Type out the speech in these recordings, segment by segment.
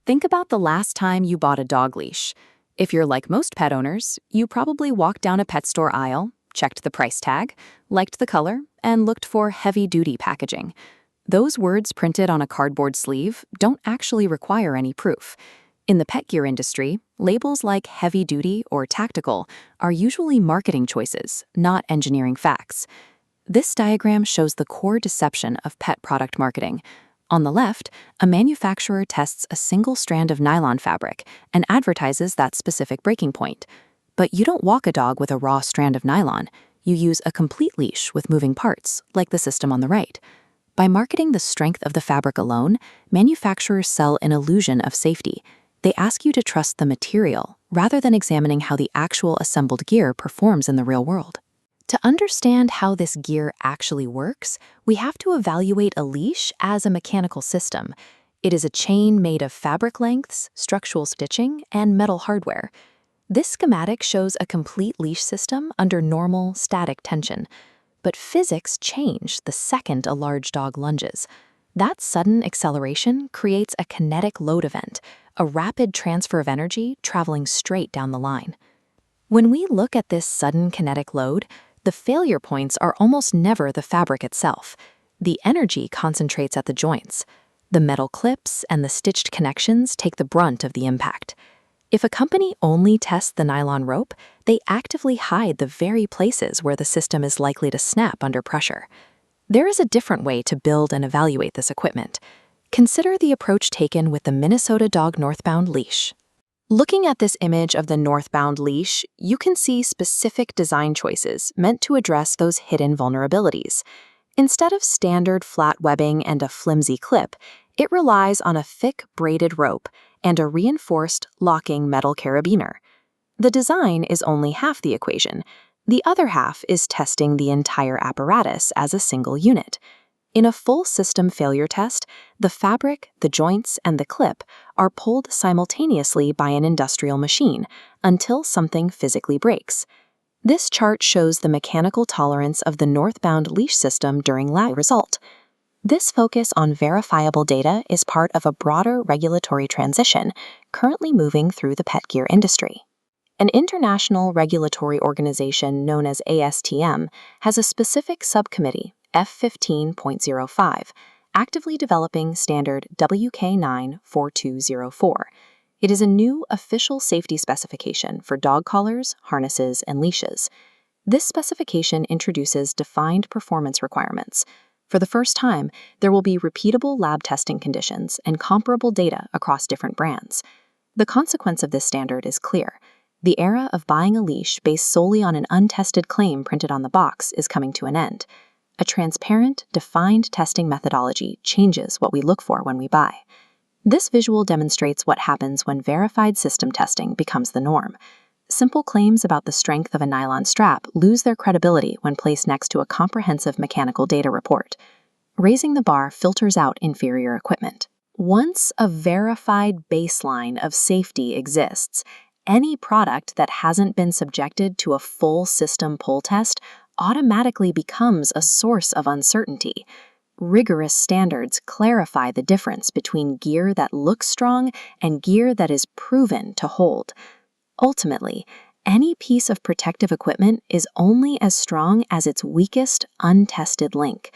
Think about the last time you bought a dog leash. If you're like most pet owners, you probably walked down a pet store aisle, checked the price tag, liked the color, and looked for heavy-duty packaging. Those words printed on a cardboard sleeve don't actually require any proof. In the pet gear industry, labels like heavy-duty or tactical are usually marketing choices, not engineering facts. This diagram shows the core deception of pet product marketing. On the left, a manufacturer tests a single strand of nylon fabric and advertises that specific breaking point. But you don't walk a dog with a raw strand of nylon. You use a complete leash with moving parts, like the system on the right. By marketing the strength of the fabric alone, manufacturers sell an illusion of safety. They ask you to trust the material rather than examining how the actual assembled gear performs in the real world. To understand how this gear actually works, we have to evaluate a leash as a mechanical system. It is a chain made of fabric lengths, structural stitching, and metal hardware. This schematic shows a complete leash system under normal, static tension. But physics change the second a large dog lunges. That sudden acceleration creates a kinetic load event, a rapid transfer of energy traveling straight down the line. When we look at this sudden kinetic load, the failure points are almost never the fabric itself. The energy concentrates at the joints. The metal clips and the stitched connections take the brunt of the impact. If a company only tests the nylon rope, they actively hide the very places where the system is likely to snap under pressure. There is a different way to build and evaluate this equipment. Consider the approach taken with the Minnesota Dog Northbound leash. Looking at this image of the northbound leash, you can see specific design choices meant to address those hidden vulnerabilities. Instead of standard flat webbing and a flimsy clip, it relies on a thick braided rope and a reinforced locking metal carabiner. The design is only half the equation. The other half is testing the entire apparatus as a single unit. In a full system failure test, the fabric, the joints, and the clip are pulled simultaneously by an industrial machine until something physically breaks. This chart shows the mechanical tolerance of the northbound leash system during lab result. This focus on verifiable data is part of a broader regulatory transition currently moving through the pet gear industry. An international regulatory organization known as ASTM has a specific subcommittee, F15.05, actively developing standard WK94204. It is a new official safety specification for dog collars, harnesses, and leashes. This specification introduces defined performance requirements. For the first time, there will be repeatable lab testing conditions and comparable data across different brands. The consequence of this standard is clear. The era of buying a leash based solely on an untested claim printed on the box is coming to an end. A transparent, defined testing methodology changes what we look for when we buy. This visual demonstrates what happens when verified system testing becomes the norm. Simple claims about the strength of a nylon strap lose their credibility when placed next to a comprehensive mechanical data report. Raising the bar filters out inferior equipment. Once a verified baseline of safety exists, any product that hasn't been subjected to a full system pull test automatically becomes a source of uncertainty. Rigorous standards clarify the difference between gear that looks strong and gear that is proven to hold. Ultimately, any piece of protective equipment is only as strong as its weakest, untested link.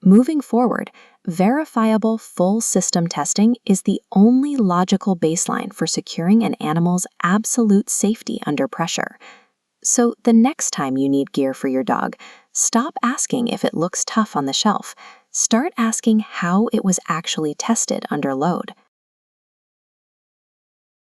Moving forward, verifiable full system testing is the only logical baseline for securing an animal's absolute safety under pressure. So the next time you need gear for your dog, stop asking if it looks tough on the shelf. Start asking how it was actually tested under load.